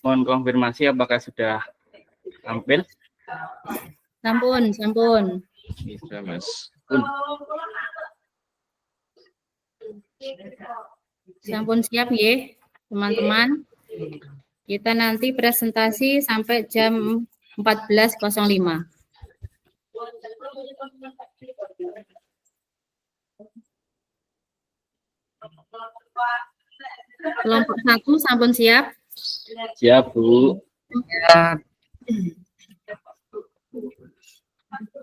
Mohon konfirmasi apakah sudah tampil? Sampun. Bisa, Mas. Sampun siap ya, teman-teman. Kita nanti presentasi sampai jam 14.05. Kelompok 1 sampun siap? Siap, Bu.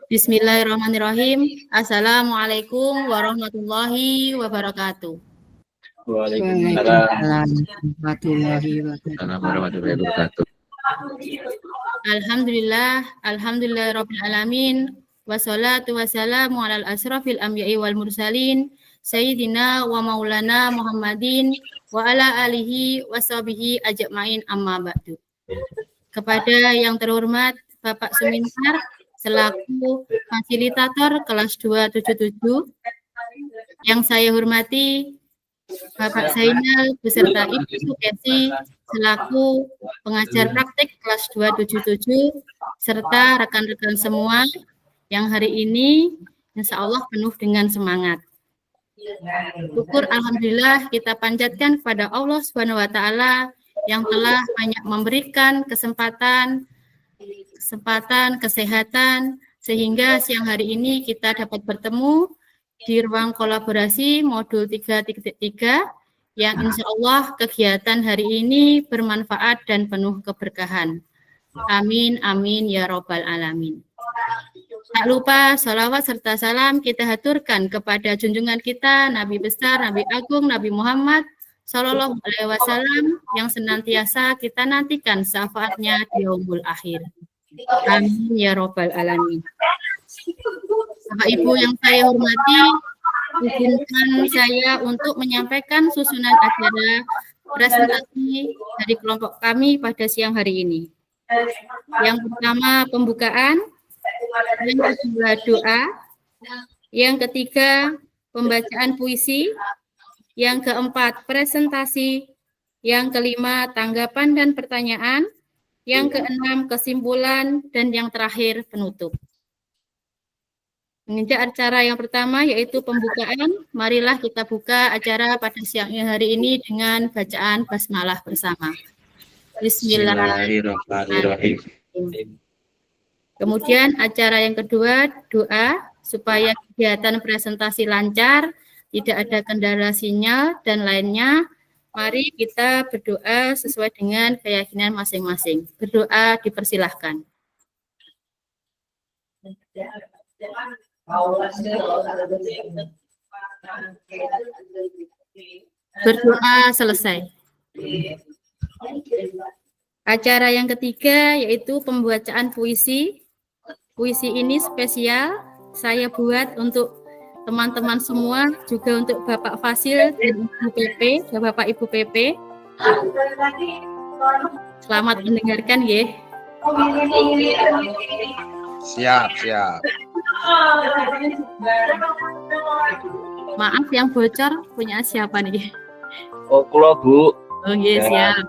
Bismillahirrahmanirrahim. Assalamualaikum warahmatullahi wabarakatuh. Waalaikumsalam warahmatullahi wabarakatuh. Alhamdulillah rabbil alamin. Wassalatu wassalamu alal asrafil anbiya'i wal mursalin sayyidina wa maulana Muhammadin wa ala alihi washabihi ajmain amma ba'du. Kepada yang terhormat Bapak Sumintar selaku fasilitator kelas 277, yang saya hormati Bapak Zainal beserta Ibu Sukesi selaku pengajar praktik kelas 277 serta rekan-rekan semua yang hari ini insya Allah penuh dengan semangat. Syukur alhamdulillah kita panjatkan kepada Allah Subhanahu wa taala yang telah banyak memberikan kesempatan kesehatan sehingga siang hari ini kita dapat bertemu di ruang kolaborasi modul 3.3 yang insya Allah kegiatan hari ini bermanfaat dan penuh keberkahan. Amin, amin, ya robbal alamin. Tak lupa sholawat serta salam kita haturkan kepada junjungan kita Nabi besar, Nabi agung, Nabi Muhammad Sallallahu Alaihi Wasallam yang senantiasa kita nantikan syafaatnya di yaumul akhir. Amin, ya robbal alamin. Bapak Ibu yang saya hormati, izinkan saya untuk menyampaikan susunan acara presentasi dari kelompok kami pada siang hari ini. Yang pertama pembukaan, yang kedua doa, yang ketiga pembacaan puisi, yang keempat presentasi, yang kelima tanggapan dan pertanyaan, yang keenam kesimpulan, dan yang terakhir penutup. Menginjak acara yang pertama yaitu pembukaan, marilah kita buka acara pada siang hari ini dengan bacaan basmalah bersama. Bismillahirrahmanirrahim. Kemudian acara yang kedua doa supaya kegiatan presentasi lancar, tidak ada kendala sinyal dan lainnya. Mari kita berdoa sesuai dengan keyakinan masing-masing. Berdoa dipersilahkan. Berdoa selesai. Acara yang ketiga yaitu pembacaan puisi. Puisi ini spesial saya buat untuk teman-teman semua, juga untuk Bapak Fasil dan Ibu PP, dan Bapak Ibu PP. Selamat mendengarkan ya. Siap. Maaf yang bocor punya siapa nih? Oh, kula, Bu. Oh iya, siap.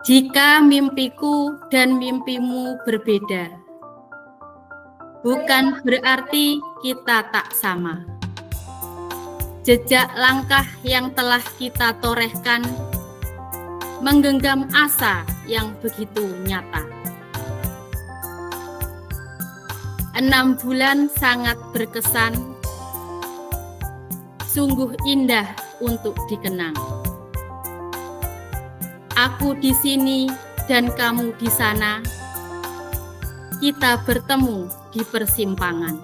Jika mimpiku dan mimpimu berbeda, bukan berarti kita tak sama. Jejak langkah yang telah kita torehkan menggenggam asa yang begitu nyata. 6 bulan sangat berkesan, sungguh indah untuk dikenang. Aku di sini dan kamu di sana, kita bertemu di persimpangan.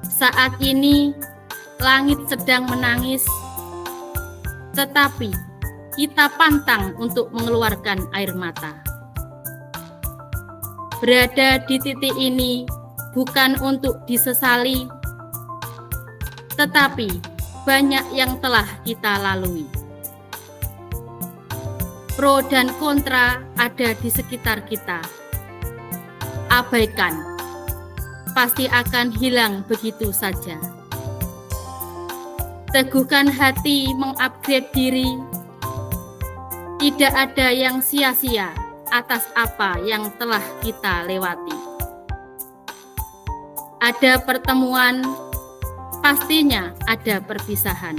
Saat ini langit sedang menangis, tetapi kita pantang untuk mengeluarkan air mata. Berada di titik ini bukan untuk disesali, tetapi banyak yang telah kita lalui. Pro dan kontra ada di sekitar kita. Abaikan, pasti akan hilang begitu saja. Teguhkan hati mengupgrade diri. Tidak ada yang sia-sia atas apa yang telah kita lewati. Ada pertemuan, pastinya ada perpisahan.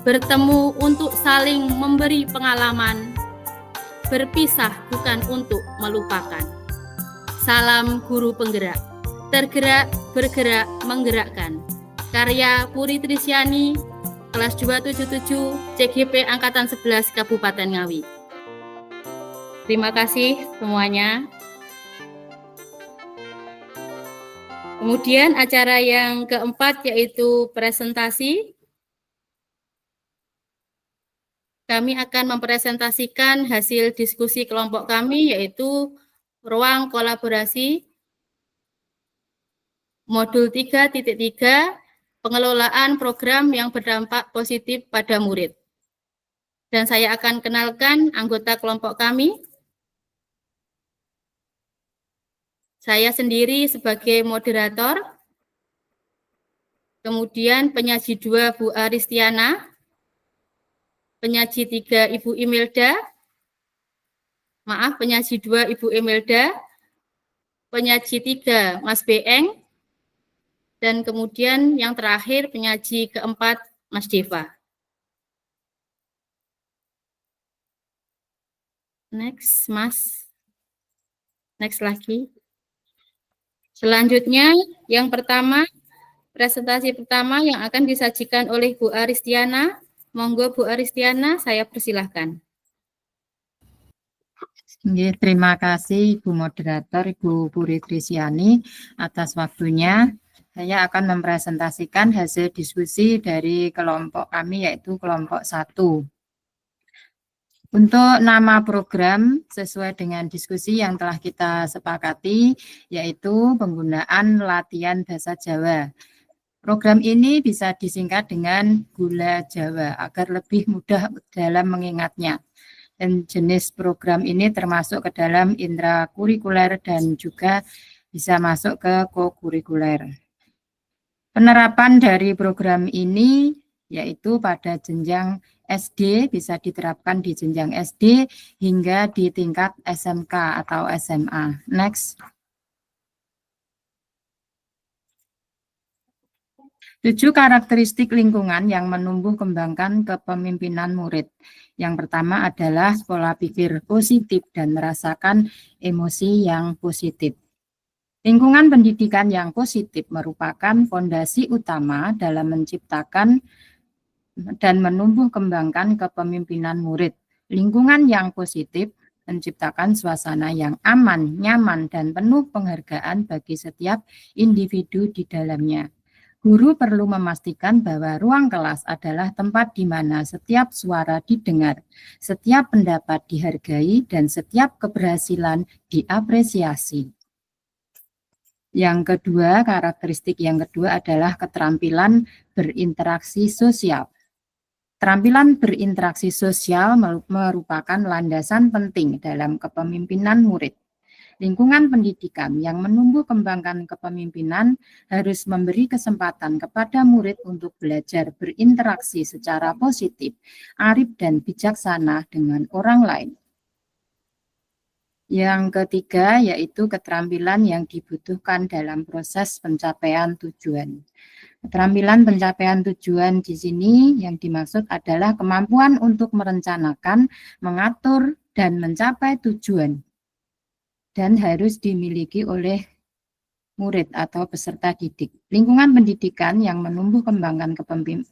Bertemu untuk saling memberi pengalaman, berpisah bukan untuk melupakan. Salam guru penggerak, tergerak, bergerak, menggerakkan. Karya Puri Trisyani, kelas 277, CGP Angkatan 11, Kabupaten Ngawi. Terima kasih semuanya. Kemudian acara yang keempat yaitu presentasi. Kami akan mempresentasikan hasil diskusi kelompok kami yaitu ruang kolaborasi modul 3.3 pengelolaan program yang berdampak positif pada murid. Dan saya akan kenalkan anggota kelompok kami. Saya sendiri sebagai moderator, kemudian penyaji 2 Bu Aristiana, penyaji 3 Ibu Imelda, penyaji 2 Ibu Imelda, penyaji 3 Mas Beeng, dan kemudian yang terakhir penyaji keempat Mas Deva. Next, Mas. Next lagi. Selanjutnya, yang pertama, presentasi pertama yang akan disajikan oleh Bu Aristiana. Monggo Bu Aristiana, saya persilahkan. Terima kasih Ibu Moderator, Ibu Puri Trisyani atas waktunya. Saya akan mempresentasikan hasil diskusi dari kelompok kami yaitu kelompok 1. Untuk nama program sesuai dengan diskusi yang telah kita sepakati yaitu penggunaan latihan bahasa Jawa. Program ini bisa disingkat dengan Gula Jawa agar lebih mudah dalam mengingatnya. Dan jenis program ini termasuk ke dalam intrakurikuler dan juga bisa masuk ke kokurikuler. Penerapan dari program ini yaitu pada jenjang SD bisa diterapkan di jenjang SD hingga di tingkat SMK atau SMA. Next. 7 karakteristik lingkungan yang menumbuh kembangkan kepemimpinan murid. Yang pertama adalah pola pikir positif dan merasakan emosi yang positif. Lingkungan pendidikan yang positif merupakan fondasi utama dalam menciptakan dan menumbuh kembangkan kepemimpinan murid. Lingkungan yang positif menciptakan suasana yang aman, nyaman, dan penuh penghargaan bagi setiap individu di dalamnya. Guru perlu memastikan bahwa ruang kelas adalah tempat di mana setiap suara didengar, setiap pendapat dihargai, dan setiap keberhasilan diapresiasi. Yang kedua, karakteristik yang kedua adalah keterampilan berinteraksi sosial. Keterampilan berinteraksi sosial merupakan landasan penting dalam kepemimpinan murid. Lingkungan pendidikan yang menumbuh kembangkan kepemimpinan harus memberi kesempatan kepada murid untuk belajar berinteraksi secara positif, arif dan bijaksana dengan orang lain. Yang ketiga yaitu keterampilan yang dibutuhkan dalam proses pencapaian tujuan. Keterampilan pencapaian tujuan di sini yang dimaksud adalah kemampuan untuk merencanakan, mengatur, dan mencapai tujuan. Dan harus dimiliki oleh murid atau peserta didik. Lingkungan pendidikan yang menumbuh kembangkan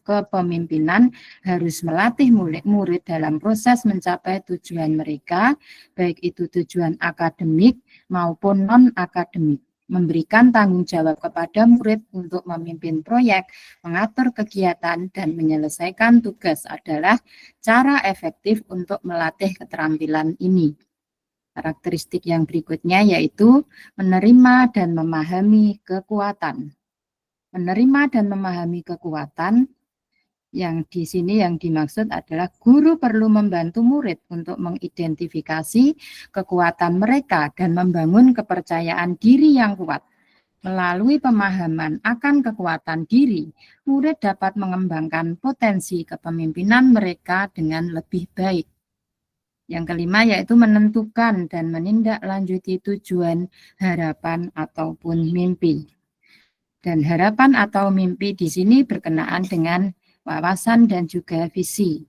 kepemimpinan harus melatih murid dalam proses mencapai tujuan mereka, baik itu tujuan akademik maupun non-akademik. Memberikan tanggung jawab kepada murid untuk memimpin proyek, mengatur kegiatan, dan menyelesaikan tugas adalah cara efektif untuk melatih keterampilan ini. Karakteristik yang berikutnya yaitu menerima dan memahami kekuatan. Menerima dan memahami kekuatan yang di sini yang dimaksud adalah guru perlu membantu murid untuk mengidentifikasi kekuatan mereka dan membangun kepercayaan diri yang kuat. Melalui pemahaman akan kekuatan diri, murid dapat mengembangkan potensi kepemimpinan mereka dengan lebih baik. Yang kelima yaitu menentukan dan menindaklanjuti tujuan, harapan, ataupun mimpi. Dan harapan atau mimpi di sini berkenaan dengan wawasan dan juga visi.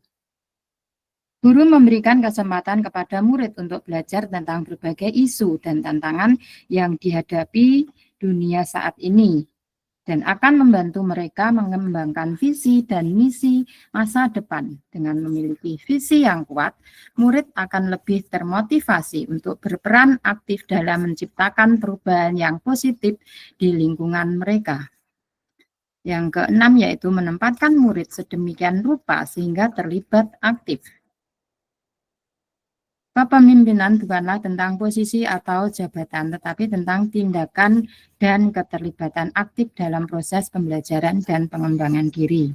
Guru memberikan kesempatan kepada murid untuk belajar tentang berbagai isu dan tantangan yang dihadapi dunia saat ini, dan akan membantu mereka mengembangkan visi dan misi masa depan. Dengan memiliki visi yang kuat, murid akan lebih termotivasi untuk berperan aktif dalam menciptakan perubahan yang positif di lingkungan mereka. Yang keenam yaitu menempatkan murid sedemikian rupa sehingga terlibat aktif. Kepemimpinan bukanlah tentang posisi atau jabatan, tetapi tentang tindakan dan keterlibatan aktif dalam proses pembelajaran dan pengembangan diri.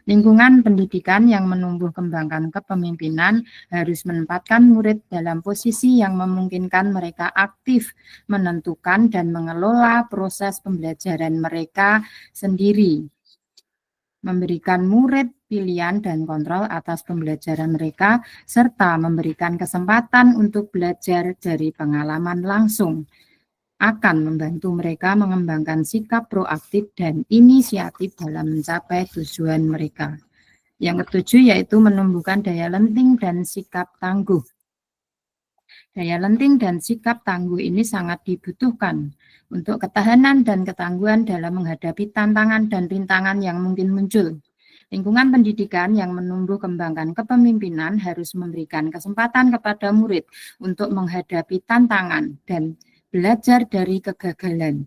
Lingkungan pendidikan yang menumbuh kembangkan kepemimpinan harus menempatkan murid dalam posisi yang memungkinkan mereka aktif menentukan dan mengelola proses pembelajaran mereka sendiri, memberikan murid pilihan dan kontrol atas pembelajaran mereka, serta memberikan kesempatan untuk belajar dari pengalaman langsung, akan membantu mereka mengembangkan sikap proaktif dan inisiatif dalam mencapai tujuan mereka. Yang ketujuh yaitu menumbuhkan daya lenting dan sikap tangguh. Daya lenting dan sikap tangguh ini sangat dibutuhkan untuk ketahanan dan ketangguhan dalam menghadapi tantangan dan rintangan yang mungkin muncul. Lingkungan pendidikan yang menumbuh kembangkan kepemimpinan harus memberikan kesempatan kepada murid untuk menghadapi tantangan dan belajar dari kegagalan.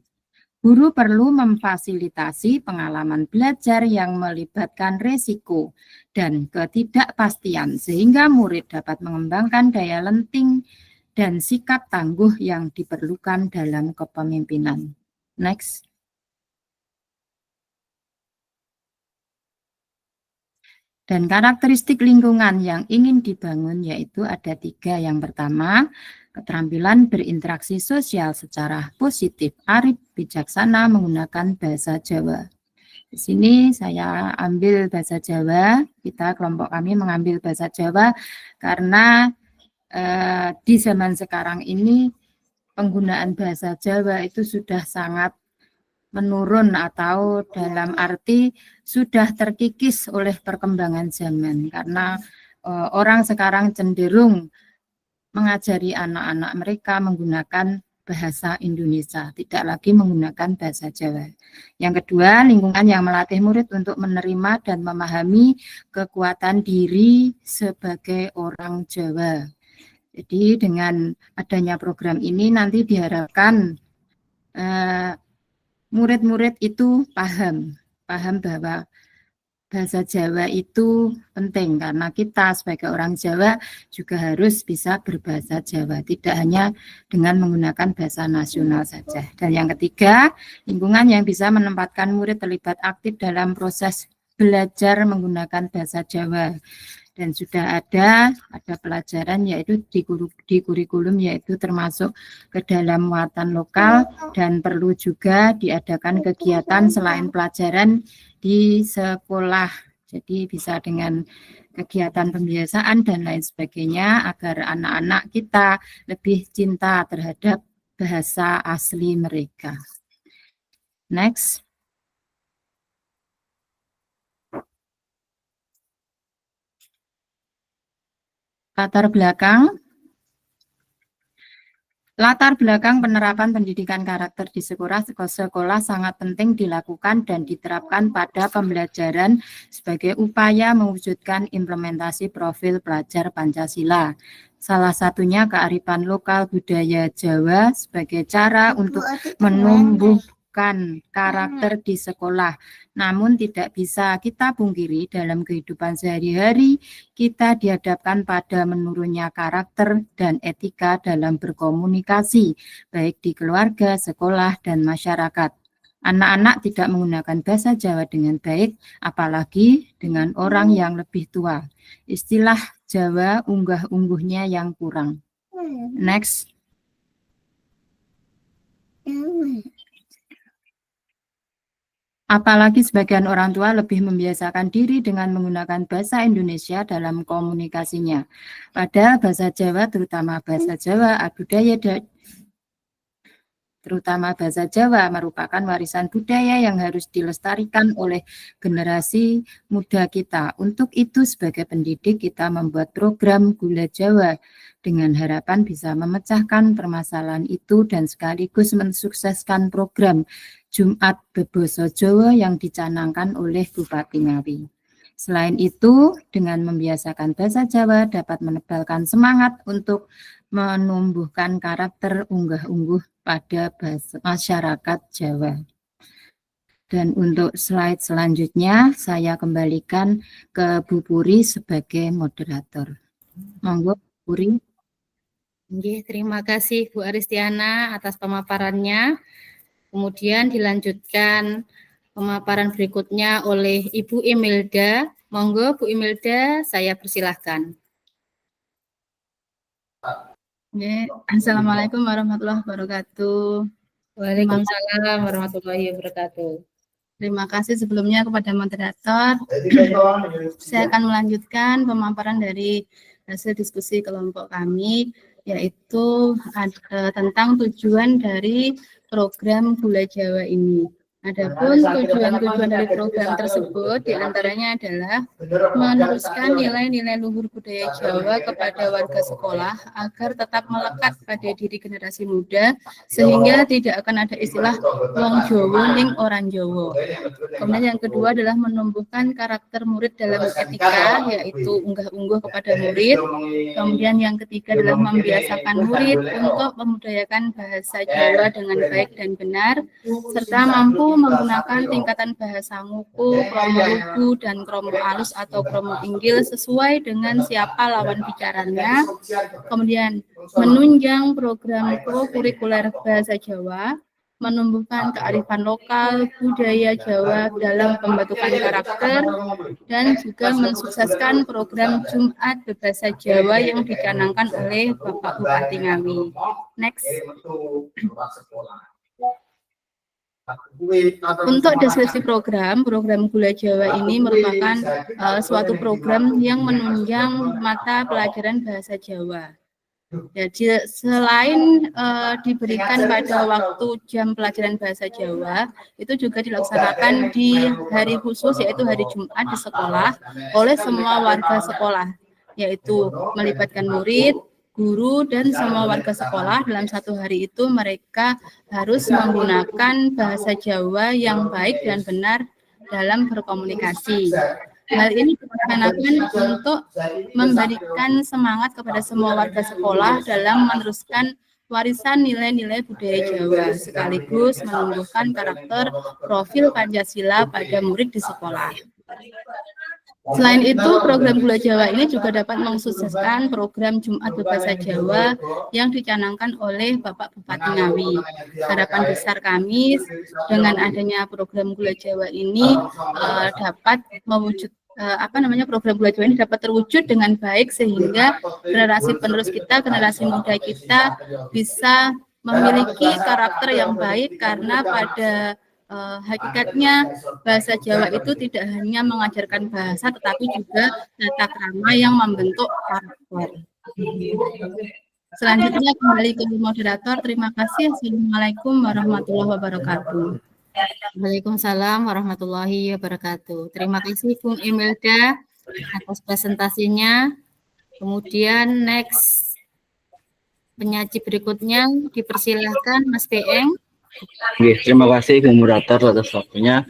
Guru perlu memfasilitasi pengalaman belajar yang melibatkan resiko dan ketidakpastian sehingga murid dapat mengembangkan daya lenting dan sikap tangguh yang diperlukan dalam kepemimpinan. Next. Dan karakteristik lingkungan yang ingin dibangun yaitu ada 3. Yang pertama, keterampilan berinteraksi sosial secara positif, arif, bijaksana menggunakan bahasa Jawa. Di sini saya ambil bahasa Jawa, kita kelompok kami mengambil bahasa Jawa karena di zaman sekarang ini penggunaan bahasa Jawa itu sudah sangat menurun atau dalam arti sudah terkikis oleh perkembangan zaman karena orang sekarang cenderung mengajari anak-anak mereka menggunakan bahasa Indonesia, tidak lagi menggunakan bahasa Jawa. Yang kedua, lingkungan yang melatih murid untuk menerima dan memahami kekuatan diri sebagai orang Jawa. Jadi dengan adanya program ini nanti diharapkan murid-murid itu paham bahwa bahasa Jawa itu penting karena kita sebagai orang Jawa juga harus bisa berbahasa Jawa, tidak hanya dengan menggunakan bahasa nasional saja. Dan yang ketiga, lingkungan yang bisa menempatkan murid terlibat aktif dalam proses belajar menggunakan bahasa Jawa. Dan sudah ada pelajaran yaitu di kurikulum yaitu termasuk ke dalam muatan lokal dan perlu juga diadakan kegiatan selain pelajaran di sekolah. Jadi bisa dengan kegiatan pembiasaan dan lain sebagainya agar anak-anak kita lebih cinta terhadap bahasa asli mereka. Next. Latar belakang penerapan pendidikan karakter di sekolah sangat penting dilakukan dan diterapkan pada pembelajaran sebagai upaya mewujudkan implementasi profil pelajar Pancasila. Salah satunya kearifan lokal budaya Jawa sebagai cara untuk menumbuhkan karakter di sekolah. Namun tidak bisa kita pungkiri dalam kehidupan sehari-hari kita dihadapkan pada menurunnya karakter dan etika dalam berkomunikasi, baik di keluarga, sekolah, dan masyarakat. Anak-anak tidak menggunakan bahasa Jawa dengan baik, apalagi dengan orang yang lebih tua. Istilah Jawa unggah-ungguhnya yang kurang. Next. Apalagi sebagian orang tua lebih membiasakan diri dengan menggunakan bahasa Indonesia dalam komunikasinya. Padahal bahasa Jawa, terutama bahasa Jawa, terutama bahasa Jawa merupakan warisan budaya yang harus dilestarikan oleh generasi muda kita. Untuk itu, sebagai pendidik, kita membuat program Gula Jawa dengan harapan bisa memecahkan permasalahan itu dan sekaligus mensukseskan program Jumat Beboso Jawa yang dicanangkan oleh Bupati Ngawi. Selain itu, dengan membiasakan bahasa Jawa dapat menebalkan semangat untuk menumbuhkan karakter unggah-ungguh pada masyarakat Jawa. Dan untuk slide selanjutnya, saya kembalikan ke Bu Puri sebagai moderator. Monggo, Bu Puri. Terima kasih Bu Aristiana atas pemaparannya. Kemudian dilanjutkan pemaparan berikutnya oleh Ibu Imelda. Monggo Bu Imelda, saya persilahkan. Assalamualaikum warahmatullahi wabarakatuh. Waalaikumsalam warahmatullahi wabarakatuh. Terima kasih sebelumnya kepada moderator. Saya akan melanjutkan pemaparan dari hasil diskusi kelompok kami, yaitu tentang tujuan dari program Gula Jawa ini. Adapun tujuan-tujuan dari program tersebut diantaranya adalah meneruskan nilai-nilai luhur budaya Jawa kepada warga sekolah agar tetap melekat pada diri generasi muda sehingga tidak akan ada istilah wong Jowo ning orang Jowo. Kemudian yang kedua adalah menumbuhkan karakter murid dalam etika, yaitu unggah-ungguh kepada murid. Kemudian yang ketiga adalah membiasakan murid untuk memudayakan bahasa Jawa dengan baik dan benar serta mampu menggunakan tingkatan bahasa nguku, kromo lugu, dan kromo alus atau kromo inggil sesuai dengan siapa lawan bicaranya. Kemudian menunjang program kurikuler bahasa Jawa, menumbuhkan kearifan lokal, budaya Jawa dalam pembentukan karakter, dan juga mensukseskan program Jumat Berbahasa Jawa yang dicanangkan oleh Bapak Bupati Ngawi. Next. Untuk deskripsi program Gula Jawa ini merupakan suatu program yang menunjang mata pelajaran bahasa Jawa. Jadi selain diberikan pada waktu jam pelajaran bahasa Jawa, itu juga dilaksanakan di hari khusus yaitu hari Jumat di sekolah oleh semua warga sekolah, yaitu melibatkan murid, guru, dan semua warga sekolah. Dalam satu hari itu mereka harus menggunakan bahasa Jawa yang baik dan benar dalam berkomunikasi. Hal ini dilaksanakan untuk memberikan semangat kepada semua warga sekolah dalam meneruskan warisan nilai-nilai budaya Jawa, sekaligus menumbuhkan karakter profil Pancasila pada murid di sekolah. Selain itu, program Gula Jawa ini juga dapat mensukseskan program Jumat Berbahasa Jawa yang dicanangkan oleh Bapak Bupati Ngawi. Harapan besar kami dengan adanya program Gula Jawa ini dapat mewujud program Gula Jawa ini dapat terwujud dengan baik sehingga generasi penerus kita, generasi muda kita bisa memiliki karakter yang baik karena pada hakikatnya bahasa Jawa itu tidak hanya mengajarkan bahasa tetapi juga tata krama yang membentuk karakter. Selanjutnya kembali ke moderator. Terima kasih. Assalamualaikum warahmatullahi wabarakatuh. Waalaikumsalam warahmatullahi wabarakatuh. Terima kasih Bung Imelda atas presentasinya. Kemudian next penyaji berikutnya dipersilahkan Mas Beeng. Oke, terima kasih Bu Moderator atas waktunya.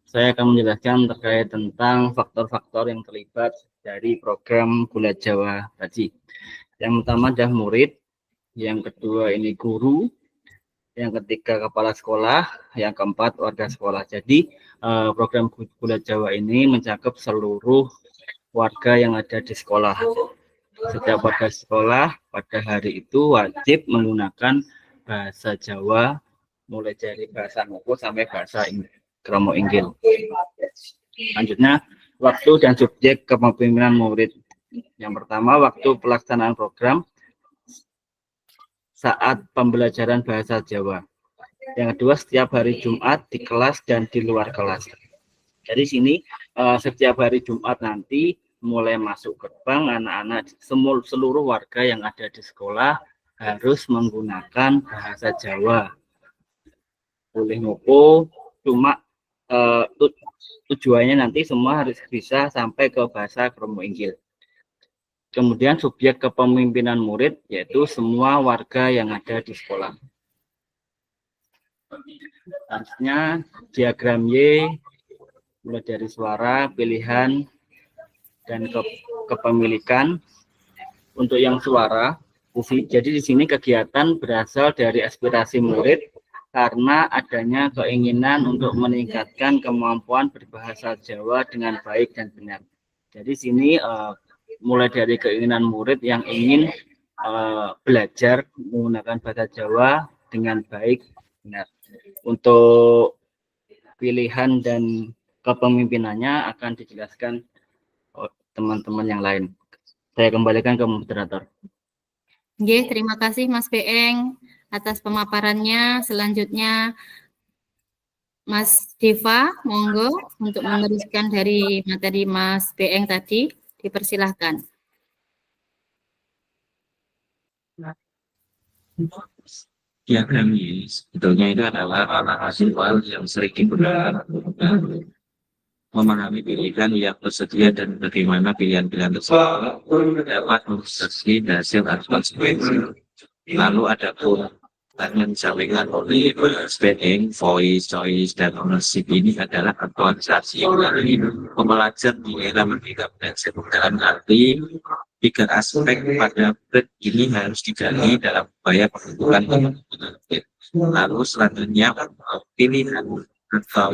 Saya akan menjelaskan terkait tentang faktor-faktor yang terlibat dari program Gula Jawa tadi. Yang pertama adalah murid, yang kedua ini guru, yang ketiga kepala sekolah, yang keempat warga sekolah. Jadi program Gula Jawa ini mencakup seluruh warga yang ada di sekolah. Setiap warga sekolah pada hari itu wajib menggunakan bahasa Jawa, mulai dari bahasa Ngoko sampai bahasa Kromo Inggil. Selanjutnya, waktu dan subjek kepemimpinan murid. Yang pertama, waktu pelaksanaan program saat pembelajaran bahasa Jawa. Yang kedua, setiap hari Jumat di kelas dan di luar kelas. Jadi sini setiap hari Jumat nanti mulai masuk gerbang, anak-anak seluruh warga yang ada di sekolah harus menggunakan bahasa Jawa. Boleh ngopo, cuma tujuannya nanti semua harus bisa sampai ke bahasa Kromo Inggil. Kemudian subjek kepemimpinan murid yaitu semua warga yang ada di sekolah. Selanjutnya diagram Y mulai dari suara, pilihan, dan kepemilikan. Untuk yang suara, jadi di sini kegiatan berasal dari aspirasi murid karena adanya keinginan untuk meningkatkan kemampuan berbahasa Jawa dengan baik dan benar. Jadi sini mulai dari keinginan murid yang ingin belajar menggunakan bahasa Jawa dengan baik benar. Untuk pilihan dan kepemimpinannya akan dijelaskan teman-teman yang lain. Saya kembalikan ke moderator. Oke, terima kasih Mas Beeng atas pemaparannya. Selanjutnya Mas Deva, monggo untuk meneruskan dari materi Mas Beeng tadi, dipersilahkan. Diagram ini sebetulnya itu adalah anak visual yang sering digunakan memahami pilihan yang tersedia dan bagaimana pilihan-pilihan tersebut dapat mengekspresi hasil atau konsekuensi. Lalu ada pun yang disampaikan oleh spending, voice, choice, dan ownership ini adalah aktualisasi dari pembelajar di era merdeka belajar dalam arti tiga aspek pada murid ini harus digali dalam upaya pembentukan kemampuan. Lalu selanjutnya pilihan atau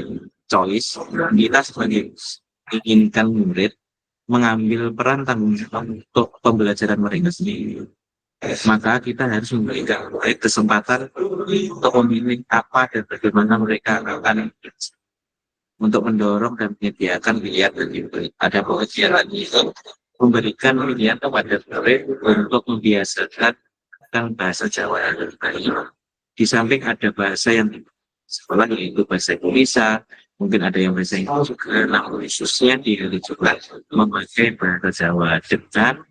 choice, kita sebagai inginkan murid mengambil peran tanggung jawab untuk pembelajaran mereka sendiri. Maka kita harus memberikan kesempatan untuk memilih apa dan bagaimana mereka akan untuk mendorong dan menyediakan pilihan dan ada kegiatan itu memberikan pilihan kepada murid untuk membiasakan bahasa Jawa yang baik. Di samping ada bahasa yang sekolah yaitu bahasa Indonesia, mungkin ada yang bahasa Inggris juga, nah khususnya di juga memakai bahasa Jawa. Dan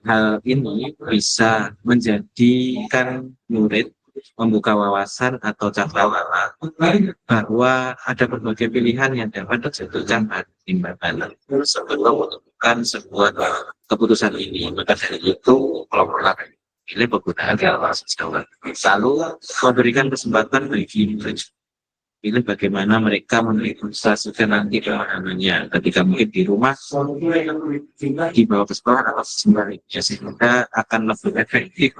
hal ini bisa menjadikan murid membuka wawasan atau cakrawala bahwa ada berbagai pilihan yang dapat dijatuhkan pertimbangan sebelum menentukan sebuah keputusan ini. Maka dari itu kelompok lain pilih penggunaan bahasa Jawa. Lalu memberikan kesempatan bagi murid pilih bagaimana mereka mengilustrasikan nanti pemahamannya ketika mungkin di rumah dibawa ke sekolah atau sebaliknya sehingga akan lebih efektif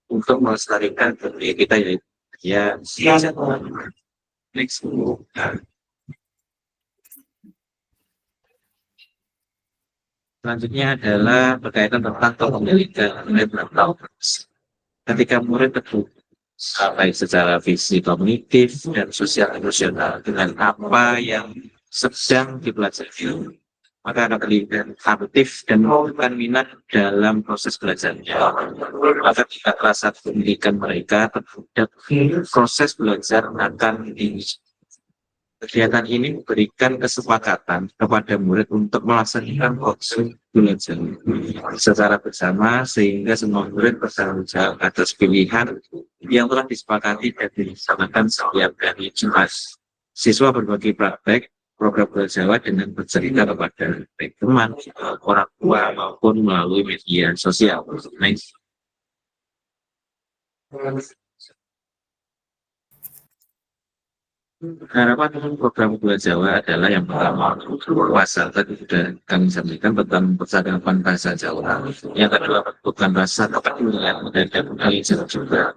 untuk melestarikan budaya kita yaitu ya next. Selanjutnya adalah berkaitan tentang kepemilikan murid atau ketika murid tersebut baik secara fisik, kognitif, dan sosial emosional dengan apa yang sedang dipelajari, maka akan terlihat aktif dan menunjukkan minat dalam proses belajarnya. Maka jika rasa pendidikan mereka terhadap proses belajar akan tinggi. Kegiatan ini memberikan kesepakatan kepada murid untuk melaksanakan proses belajar secara bersama sehingga semua murid bertanggung jawab atas pilihan yang telah disepakati dan dilaksanakan setiap hari Jumat. Siswa berbagi praktek program belajar Jawa dengan bercerita kepada teman, orang tua maupun melalui media sosial. Next. Harapan program Gula Jawa adalah yang pertama puasa tadi sudah kami sampaikan tentang percakapan bahasa Jawa. Yang kedua bukan rasa kepedulian dan budaya juga.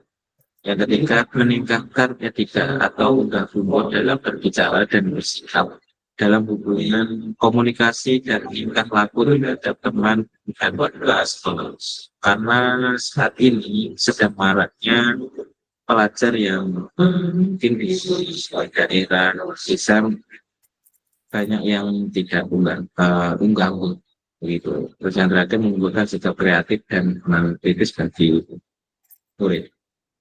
Yang ketiga meningkatkan etika atau gabungan dalam berbicara dan bersikap dalam hubungan komunikasi dan tingkah laku terhadap teman dan warga sekolah. Karena saat ini sedang maraknya pelajar yang mungkin di daerah bisa banyak yang tidak unggah begitu. Terus yang terakhir menimbulkan sikap kreatif dan kritis bagi murid.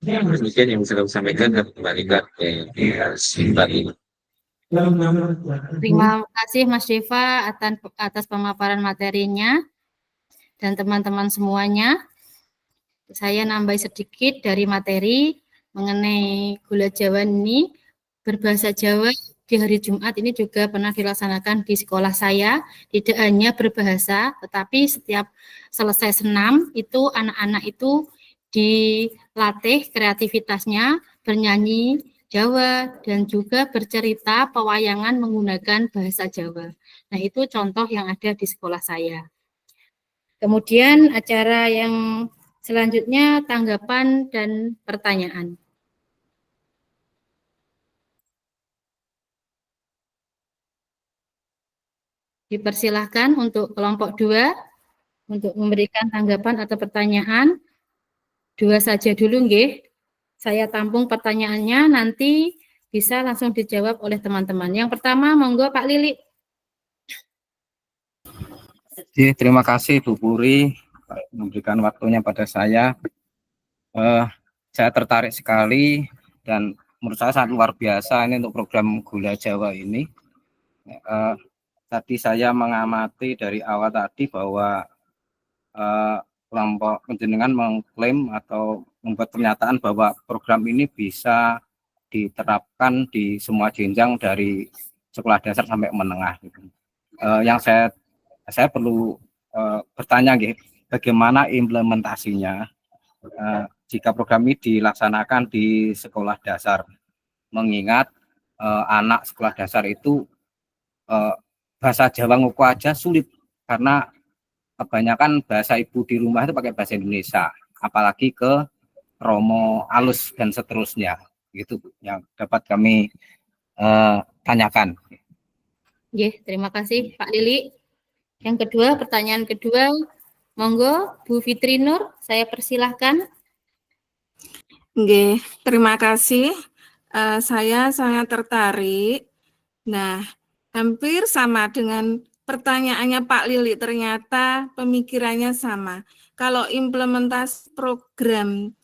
Demikian yang bisa kami sampaikan dan kembalikan ke Mbak ini. Terima kasih Mas Deva atas pemaparan materinya dan teman-teman semuanya. Saya nambah sedikit dari materi mengenai gula Jawa ini. Berbahasa Jawa di hari Jumat ini juga pernah dilaksanakan di sekolah saya. Tidak hanya berbahasa, tetapi setiap selesai senam itu anak-anak itu dilatih kreativitasnya bernyanyi Jawa dan juga bercerita pewayangan menggunakan bahasa Jawa. Nah, itu contoh yang ada di sekolah saya. Kemudian acara yang selanjutnya tanggapan dan pertanyaan. Dipersilahkan untuk kelompok 2 untuk memberikan tanggapan atau pertanyaan. 2 saja dulu nggih. Saya tampung pertanyaannya, nanti bisa langsung dijawab oleh teman-teman. Yang pertama, monggo Pak Lili. Jadi, terima kasih Bu Puri memberikan waktunya pada saya. Saya tertarik sekali dan menurut saya sangat luar biasa ini untuk program Gula Jawa ini. Tadi saya mengamati dari awal tadi bahwa kelompok penjenengan mengklaim atau membuat pernyataan bahwa program ini bisa diterapkan di semua jenjang dari sekolah dasar sampai menengah. Yang saya perlu bertanya, bagaimana implementasinya jika program ini dilaksanakan di sekolah dasar, mengingat anak sekolah dasar itu bahasa Jawa Ngoko aja sulit karena kebanyakan bahasa ibu di rumah itu pakai bahasa Indonesia, apalagi ke Romo alus dan seterusnya, gitu yang dapat kami tanyakan. Terima kasih Pak Lili. Yang kedua, pertanyaan kedua, monggo Bu Fitri Nur, saya persilahkan. Terima kasih. Saya sangat tertarik. Nah, hampir sama dengan pertanyaannya Pak Lili, ternyata pemikirannya sama. Kalau implementasi program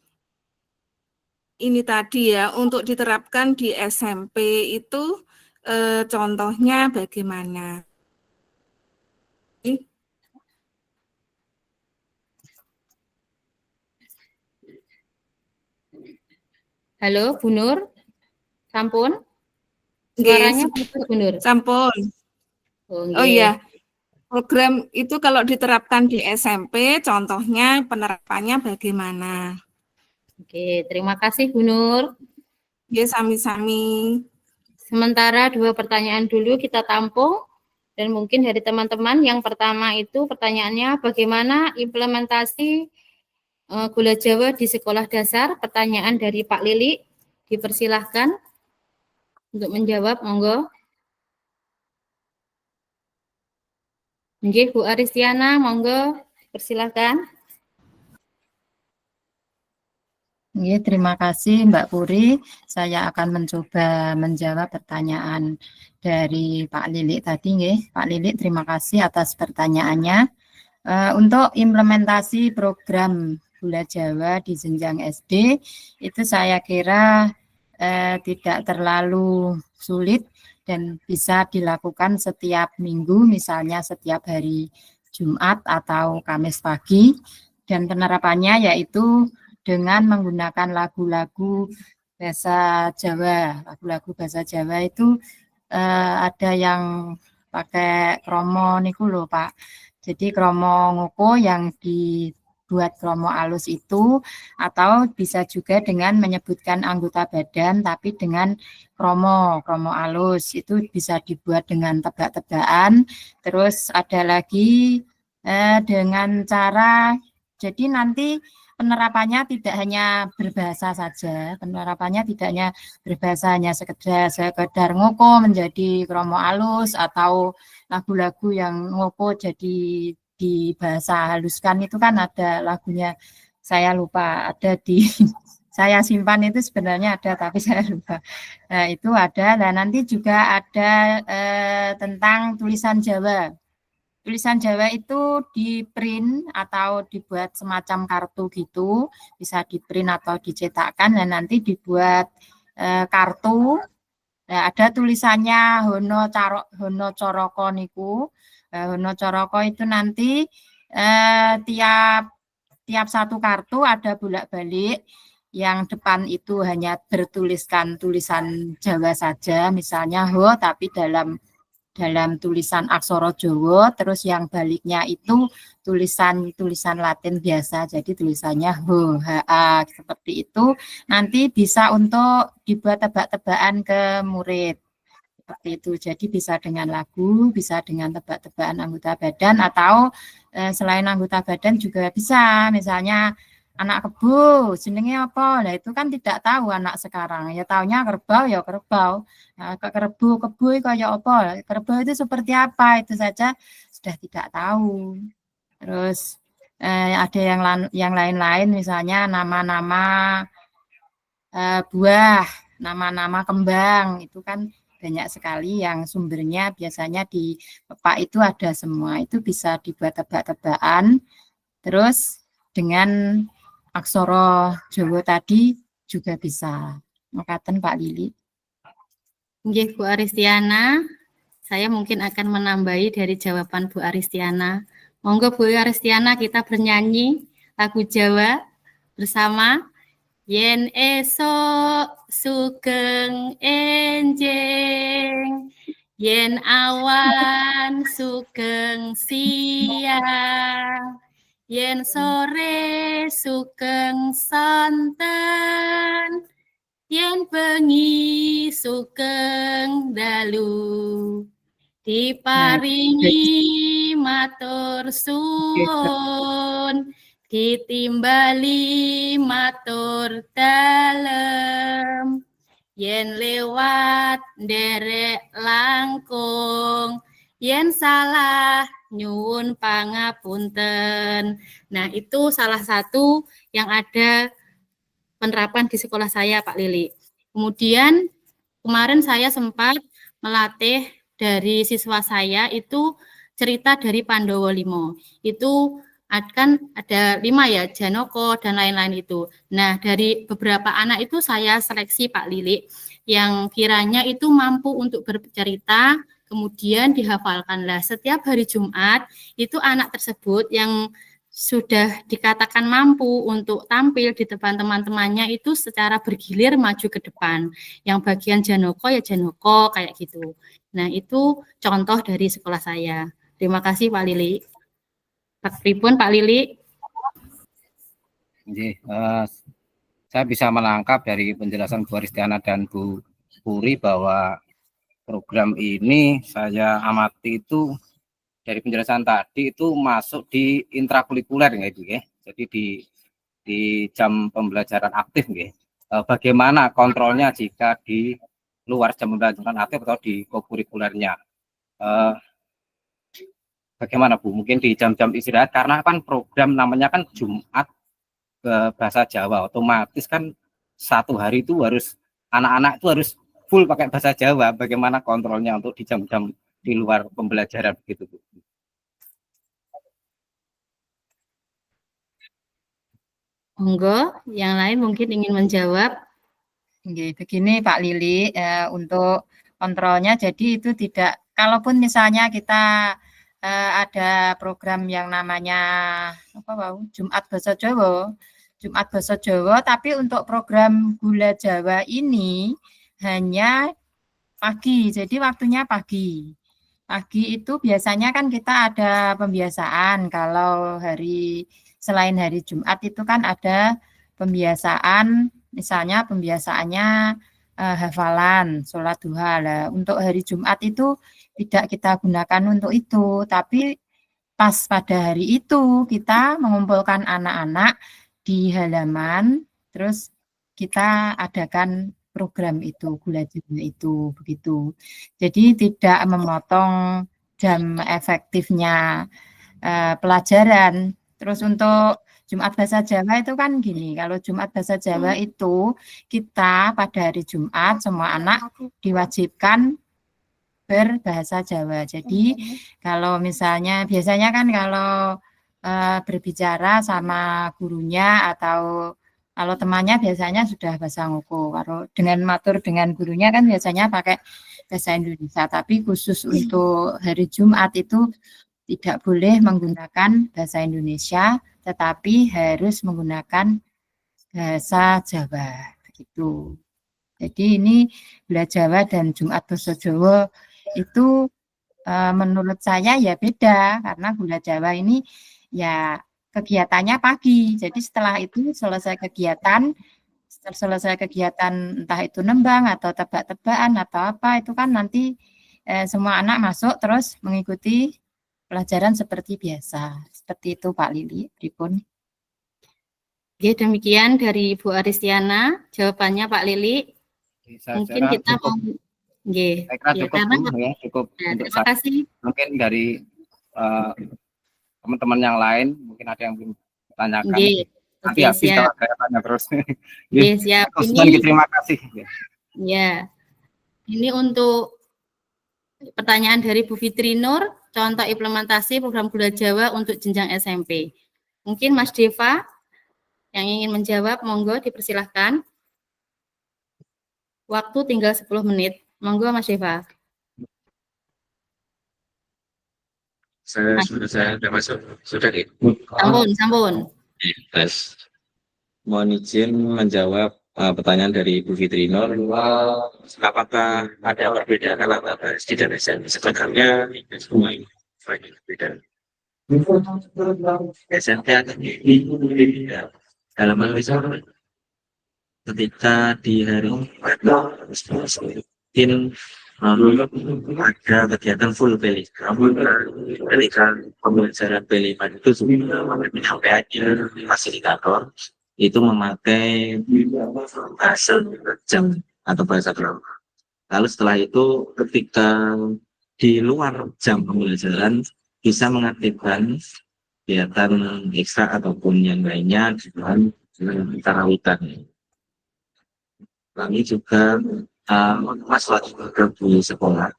ini tadi ya, untuk diterapkan di SMP itu contohnya bagaimana? Halo, Bu Nur. Sampun? Suaranya Bu Nur. Sampun. Oh iya. Program itu kalau diterapkan di SMP, contohnya penerapannya bagaimana? Oke, terima kasih Bu Nur. Sami-sami. Sementara 2 pertanyaan dulu kita tampung. Dan mungkin dari teman-teman, yang pertama itu pertanyaannya bagaimana implementasi Gula Jawa di sekolah dasar? Pertanyaan dari Pak Lili, dipersilahkan untuk menjawab, monggo. Nggih, Bu Aristiana, monggo, persilahkan. Terima kasih Mbak Puri. Saya akan mencoba menjawab pertanyaan dari Pak Lili tadi. Pak Lili, terima kasih atas pertanyaannya. Untuk implementasi program Gula Jawa di jenjang SD, itu saya kira tidak terlalu sulit dan bisa dilakukan setiap minggu, misalnya setiap hari Jumat atau Kamis pagi. Dan penerapannya yaitu dengan menggunakan lagu-lagu bahasa Jawa. Lagu-lagu bahasa Jawa itu ada yang pakai kromo niku lho Pak. Jadi kromo ngoko yang dibuat kromo alus itu, atau bisa juga dengan menyebutkan anggota badan tapi dengan kromo alus itu bisa dibuat dengan tebak-tebakan. Terus ada lagi dengan cara, jadi nanti penerapannya tidak hanya berbahasa saja, penerapannya tidak hanya berbahasa, hanya sekedar ngoko menjadi kromo alus atau lagu-lagu yang ngoko jadi di bahasa haluskan. Itu kan ada lagunya, saya lupa, ada di saya simpan itu sebenarnya ada tapi saya lupa. Nah, itu ada. Dan nanti juga ada tentang tulisan Jawa. Tulisan Jawa itu di print atau dibuat semacam kartu gitu, bisa di print atau dicetakkan dan nanti dibuat kartu. Nah, ada tulisannya Hono Coroko niku. Hono Coroko itu nanti tiap satu kartu ada bolak-balik. Yang depan itu hanya bertuliskan tulisan Jawa saja, misalnya ho, tapi dalam tulisan aksara Jawa, terus yang baliknya itu tulisan Latin biasa, jadi tulisannya ho, ha, seperti itu. Nanti bisa untuk dibuat tebak-tebakan ke murid. Seperti itu. Jadi bisa dengan lagu, bisa dengan tebak-tebakan anggota badan, atau selain anggota badan juga bisa. Misalnya anak kebo, jenenge apa? Nah, itu kan tidak tahu anak sekarang. Ya taunya kerbau, ya kerbau. Nah, kebo kayak apa? Kerbau itu seperti apa? Itu saja sudah tidak tahu. Terus ada yang lain-lain, misalnya nama-nama buah, nama-nama kembang, itu kan banyak sekali yang sumbernya biasanya di Pak itu ada semua. Itu bisa dibuat tebak-tebakan. Terus dengan aksara Jawa tadi juga bisa. Makaten Pak Lili. Nggih, Bu Aristiana, saya mungkin akan menambahi dari jawaban Bu Aristiana. Monggo Bu Aristiana, kita bernyanyi lagu Jawa bersama. Yen esok sugeng enjing, yen awan sugeng siang, yen sore sugeng sonten, yen bengi sugeng dalu, diparingi matur suwun, ditimbali matur dalem, yen lewat nderek langkung, yen salah nyuwun pangapunten. Nah, itu salah satu yang ada penerapan di sekolah saya, Pak Lili. Kemudian kemarin saya sempat melatih dari siswa saya itu cerita dari Pandowo Limo. Itu kan ada 5 ya, Janoko dan lain-lain itu. Nah, dari beberapa anak itu saya seleksi Pak Lili yang kiranya itu mampu untuk bercerita, kemudian dihafalkanlah. Setiap hari Jumat itu anak tersebut yang sudah dikatakan mampu untuk tampil di depan teman-temannya itu secara bergilir maju ke depan. Yang bagian Janoko ya Janoko kayak gitu. Nah, itu contoh dari sekolah saya. Terima kasih Pak Lili. Pak Pripun, Pak Lili. Saya bisa menangkap dari penjelasan Bu Aristiana dan Bu Puri bahwa program ini saya amati itu dari penjelasan tadi itu masuk di intrakurikuler ya Ibu ya. Jadi di jam pembelajaran aktif ya. Bagaimana kontrolnya jika di luar jam pembelajaran aktif atau di kokurikulernya? Bagaimana Bu? Mungkin di jam-jam istirahat karena kan program namanya kan Jumat bahasa Jawa, otomatis kan satu hari itu harus anak-anak itu harus full pakai bahasa Jawa. Bagaimana kontrolnya untuk di jam-jam di luar pembelajaran begitu Bu? Monggo, yang lain mungkin ingin menjawab. Begini Pak Lili, untuk kontrolnya jadi itu tidak, kalaupun misalnya kita ada program yang namanya Jumat Basa Jawa, tapi untuk program Gula Jawa ini hanya pagi, jadi waktunya pagi. Pagi itu biasanya kan kita ada pembiasaan, kalau selain hari Jumat itu kan ada pembiasaan, misalnya pembiasaannya hafalan, sholat duha. Lah, untuk hari Jumat itu tidak kita gunakan untuk itu, tapi pas pada hari itu kita mengumpulkan anak-anak di halaman, terus kita adakan program itu, Gula Jawa itu, begitu. Jadi tidak memotong jam efektifnya pelajaran. Terus untuk Jumat Bahasa Jawa itu kan gini, kalau Jumat Bahasa Jawa itu kita pada hari Jumat semua anak diwajibkan berbahasa Jawa. Jadi kalau misalnya biasanya kan kalau berbicara sama gurunya atau kalau temannya biasanya sudah bahasa Ngoko. Kalau dengan matur dengan gurunya kan biasanya pakai bahasa Indonesia. Tapi khusus untuk hari Jumat itu tidak boleh menggunakan bahasa Indonesia, tetapi harus menggunakan bahasa Jawa. Begitu. Jadi ini Gula Jawa dan Jumat Basa Jawa itu menurut saya ya beda, karena Gula Jawa ini ya kegiatannya pagi. Jadi setelah itu selesai kegiatan entah itu nembang atau tebak-tebakan atau apa, itu kan nanti semua anak masuk terus mengikuti pelajaran seperti biasa. Seperti itu Pak Lili. Pripun? Oke, demikian dari Bu Aristiana jawabannya Pak Lili. Mungkin kita cukup. mau Nggih, Saya kira ya, cukup karena Bu, ya, cukup ya, untuk terima saya. kasih. Mungkin dari teman-teman yang lain mungkin ada yang belum ditanyakan. Nggih. Nanti Oke, habis siap. kalau saya tanya terus. Nggih, siap. Terima kasih. Ya. Ini untuk pertanyaan dari Bu Fitri Nur, contoh implementasi program Gula Jawa untuk jenjang SMP. Mungkin Mas Deva yang ingin menjawab, monggo dipersilahkan. Waktu tinggal 10 menit. Monggo Mas Deva. Saya sudah masuk, sudah nih. Sampun. Tes. Mohon izin menjawab pertanyaan dari Bu Fitri Nur. Apakah ada perbedaan antara SD dan SMP? Sebenarnya semua ini banyak perbedaan. SMP akan berbeda. Dalam hal misalnya, ketika di hari ada kegiatan full pelikan pembelajaran pelikan itu penyampaiannya fasilitator itu memakai bahasa jam atau bahasa drama. Lalu setelah itu ketika di luar jam pembelajaran bisa mengaktifkan kegiatan ekstra ataupun yang lainnya dengan karawitan. Kami juga masalah program di sekolah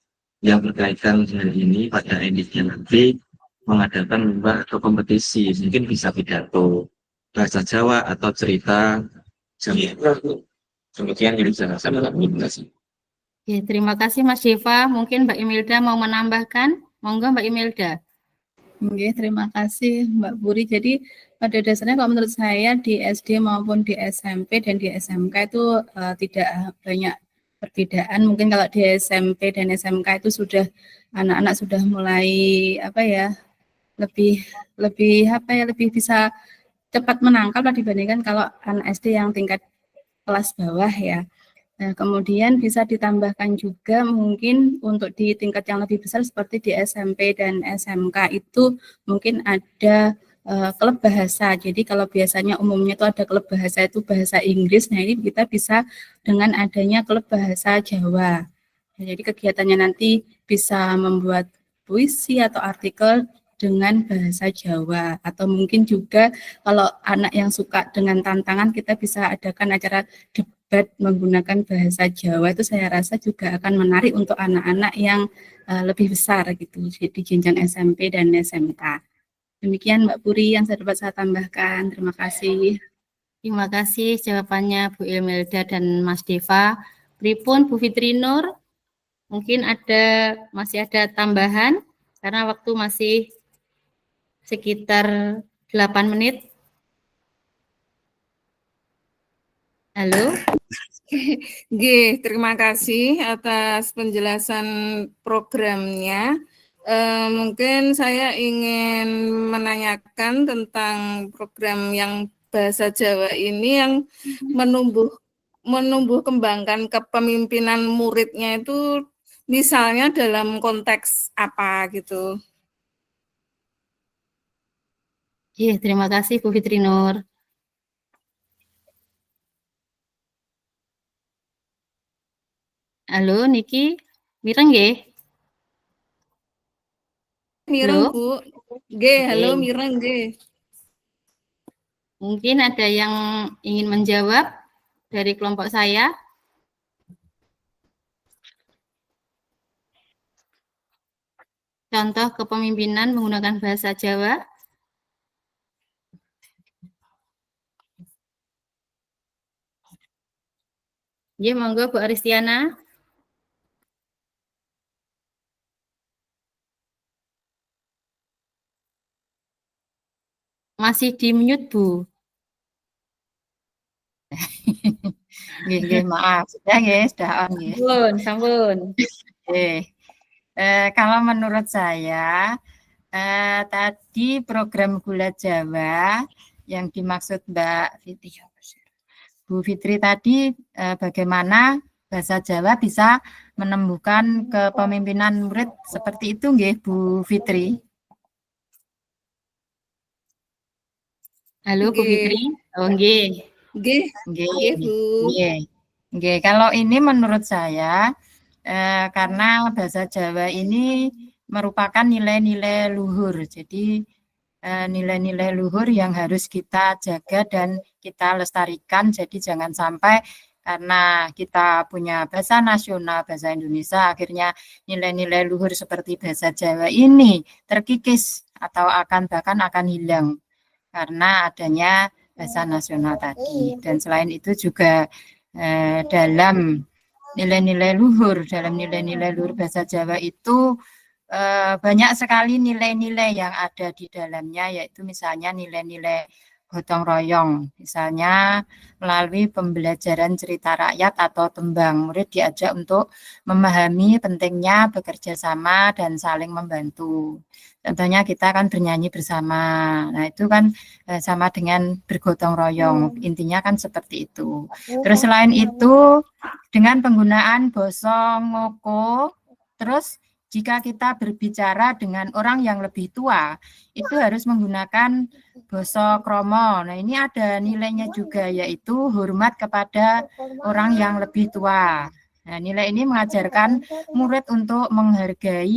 yang berkaitan dengan ini pada endingnya nanti mengadakan lomba atau kompetisi, mungkin bisa pidato bahasa Jawa atau cerita demikian yang bisa saya lakukan. Oke, terima kasih Mas Deva. Mungkin Mbak Imelda mau menambahkan. Monggo Mbak Imelda. Oke, terima kasih Mbak Puri. Jadi pada dasarnya kalau menurut saya di SD maupun di SMP dan di SMK itu tidak banyak perbedaan. Mungkin kalau di SMP dan SMK itu sudah anak-anak sudah mulai lebih bisa cepat menangkap dibandingkan kalau anak SD yang tingkat kelas bawah ya. Nah, kemudian bisa ditambahkan juga mungkin untuk di tingkat yang lebih besar seperti di SMP dan SMK itu mungkin ada klub bahasa. Jadi kalau biasanya umumnya itu ada klub bahasa itu bahasa Inggris, nah ini kita bisa dengan adanya klub bahasa Jawa. Nah, jadi kegiatannya nanti bisa membuat puisi atau artikel dengan bahasa Jawa, atau mungkin juga kalau anak yang suka dengan tantangan kita bisa adakan acara debat menggunakan bahasa Jawa. Itu saya rasa juga akan menarik untuk anak-anak yang lebih besar gitu di jenjang SMP dan SMK. Demikian Mbak Puri yang dapat saya tambahkan. Terima kasih. Terima kasih jawabannya Bu Imelda dan Mas Deva. Pripun Bu Fitri Nur? Mungkin masih ada tambahan karena waktu masih sekitar 8 menit. Halo. Terima kasih atas penjelasan programnya. Mungkin saya ingin menanyakan tentang program yang bahasa Jawa ini yang menumbuh kembangkan kepemimpinan muridnya itu misalnya dalam konteks apa gitu. Terima kasih Bu Fitri Nur. Halo Niki, mireng nggih? Mireng Bu. Halo mireng nggih. Mungkin ada yang ingin menjawab dari kelompok saya. contoh kepemimpinan menggunakan bahasa Jawa. Ya, monggo Bu Aristiana. Masih di mute, Bu. Nggih, nggih, maaf. Sudah nggih, sudah on nggih. Sampun, sampun. Oke. Kalau menurut saya tadi program Gula Jawa yang dimaksud Mbak Fitri, Bu Fitri tadi bagaimana bahasa Jawa bisa menumbuhkan kepemimpinan murid seperti itu nggih Bu Fitri? Halo Bu Nggih. Fitri. Oh, nggih. Nggih, Nggih, nggih, Bu. nggih. Nggih, kalau ini menurut saya karena bahasa Jawa ini merupakan nilai-nilai luhur. Jadi nilai-nilai luhur yang harus kita jaga dan kita lestarikan. Jadi jangan sampai karena kita punya bahasa nasional, bahasa Indonesia, akhirnya nilai-nilai luhur seperti bahasa Jawa ini terkikis atau bahkan akan hilang karena adanya bahasa nasional tadi. Dan selain itu juga dalam nilai-nilai luhur bahasa Jawa itu banyak sekali nilai-nilai yang ada di dalamnya, yaitu misalnya nilai-nilai gotong royong, misalnya melalui pembelajaran cerita rakyat atau tembang, murid diajak untuk memahami pentingnya bekerja sama dan saling membantu. Contohnya kita kan bernyanyi bersama, nah itu kan sama dengan bergotong royong, intinya kan seperti itu. Terus selain itu dengan penggunaan basa ngoko, terus jika kita berbicara dengan orang yang lebih tua, itu harus menggunakan basa kromo. Nah, ini ada nilainya juga, yaitu hormat kepada orang yang lebih tua. Nah, nilai ini mengajarkan murid untuk menghargai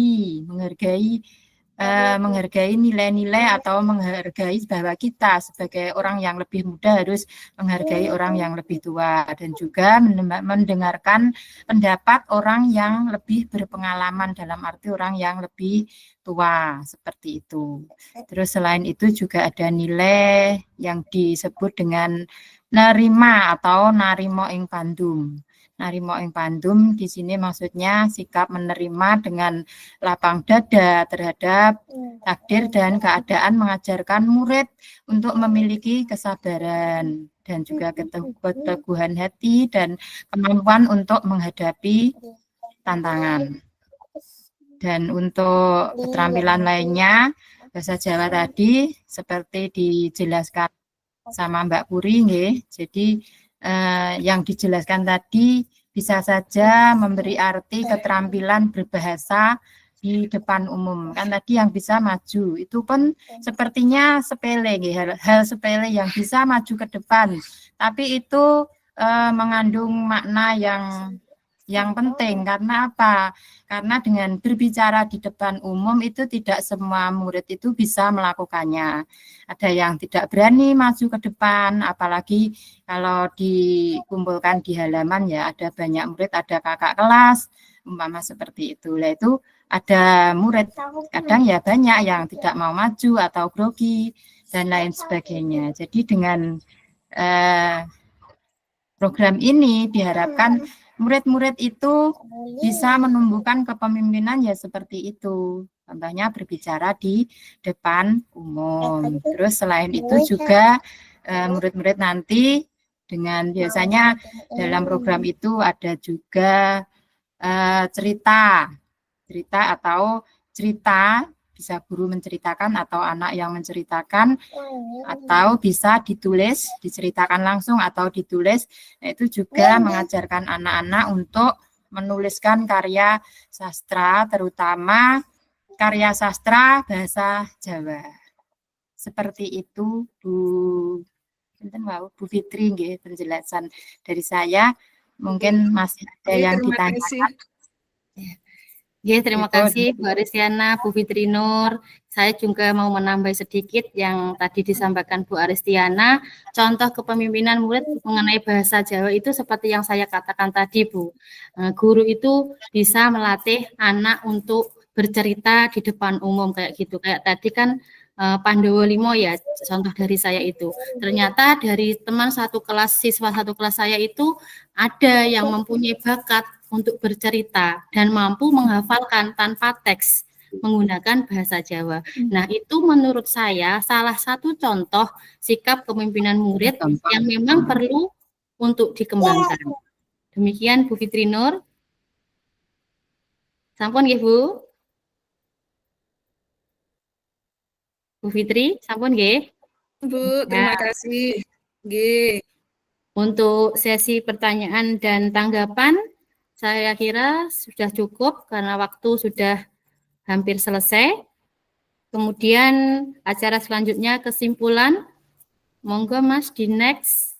nilai-nilai atau menghargai bahwa kita sebagai orang yang lebih muda harus menghargai orang yang lebih tua dan juga mendengarkan pendapat orang yang lebih berpengalaman, dalam arti orang yang lebih tua, seperti itu. Terus selain itu juga ada nilai yang disebut dengan nerima atau narimo ing pandum. Narimo ing pandum di sini maksudnya sikap menerima dengan lapang dada terhadap takdir dan keadaan, mengajarkan murid untuk memiliki kesabaran dan juga keteguhan hati dan kemampuan untuk menghadapi tantangan. Dan untuk keterampilan lainnya bahasa Jawa tadi seperti dijelaskan sama Mbak Puri nggih. Jadi yang dijelaskan tadi bisa saja memberi arti keterampilan berbahasa di depan umum. Kan tadi yang bisa maju itu pun sepertinya sepele, hal sepele yang bisa maju ke depan, tapi itu mengandung makna yang penting. Karena apa? Karena dengan berbicara di depan umum itu tidak semua murid itu bisa melakukannya. Ada yang tidak berani maju ke depan, apalagi kalau dikumpulkan di halaman ya ada banyak murid, ada kakak kelas, umpama seperti itu. Lah itu ada murid kadang ya banyak yang tidak mau maju atau grogi dan lain sebagainya. Jadi dengan program ini diharapkan murid-murid itu bisa menumbuhkan kepemimpinan ya seperti itu. Contohnya berbicara di depan umum. Terus selain itu juga murid-murid nanti dengan biasanya dalam program itu ada juga cerita atau cerita, bisa guru menceritakan atau anak yang menceritakan, atau bisa ditulis, diceritakan langsung atau ditulis. Nah, itu juga mengajarkan anak-anak untuk menuliskan karya sastra, terutama karya sastra bahasa Jawa. Seperti itu Bu Fitri nggih, penjelasan dari saya. Mungkin masih ada yang ditanyakan. Ya, terima kasih Bu Aristiana, Bu Fitri Nur. Saya juga mau menambah sedikit yang tadi disampaikan Bu Aristiana. Contoh kepemimpinan murid mengenai bahasa Jawa itu seperti yang saya katakan tadi, Bu. Guru itu bisa melatih anak untuk bercerita di depan umum kayak gitu. Kayak tadi kan Pandowo Limo ya, contoh dari saya itu. Ternyata dari teman satu kelas, siswa satu kelas saya itu ada yang mempunyai bakat untuk bercerita dan mampu menghafalkan tanpa teks menggunakan bahasa Jawa. Nah, itu menurut saya salah satu contoh sikap kepemimpinan murid yang memang perlu untuk dikembangkan. Demikian Bu Fitri Nur. Sampun nggih, Bu? Bu Fitri, sampun nggih? Bu, terima kasih. Nggih. Untuk sesi pertanyaan dan tanggapan, saya kira sudah cukup karena waktu sudah hampir selesai. Kemudian acara selanjutnya kesimpulan. Monggo Mas di next.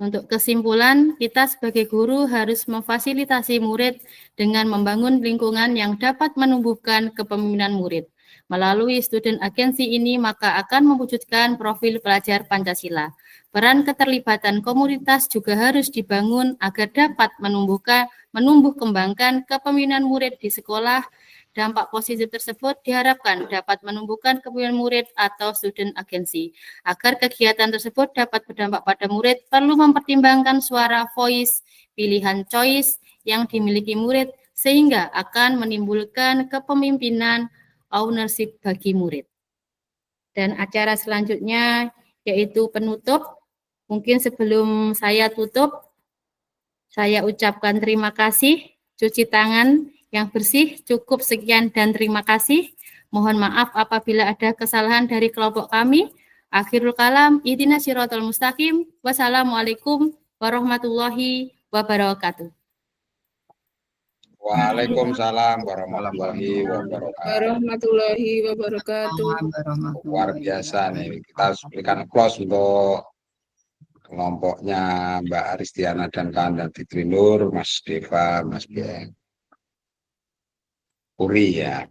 Untuk kesimpulan, kita sebagai guru harus memfasilitasi murid dengan membangun lingkungan yang dapat menumbuhkan kepemimpinan murid. Melalui student agency ini, maka akan mewujudkan profil pelajar Pancasila. Peran keterlibatan komunitas juga harus dibangun agar dapat menumbuh kembangkan kepemimpinan murid di sekolah. Dampak positif tersebut diharapkan dapat menumbuhkan kepemimpinan murid atau student agency. Agar kegiatan tersebut dapat berdampak pada murid, perlu mempertimbangkan suara voice, pilihan choice yang dimiliki murid, sehingga akan menimbulkan kepemimpinan ownership bagi murid. Dan acara selanjutnya yaitu penutup. Mungkin sebelum saya tutup, saya ucapkan terima kasih, cuci tangan yang bersih, cukup sekian dan terima kasih. Mohon maaf apabila ada kesalahan dari kelompok kami. Akhirul kalam, ihdinas siratal mustaqim. Wassalamualaikum warahmatullahi wabarakatuh. Waalaikumsalam warahmatullahi wabarakatuh. Warahmatullahi wabarakatuh. Luar biasa nih. Kita harus berikan close untuk kelompoknya Mbak Aristiana dan kawan Fitri Nur, Mas Deva, Mas Bian. Puri ya.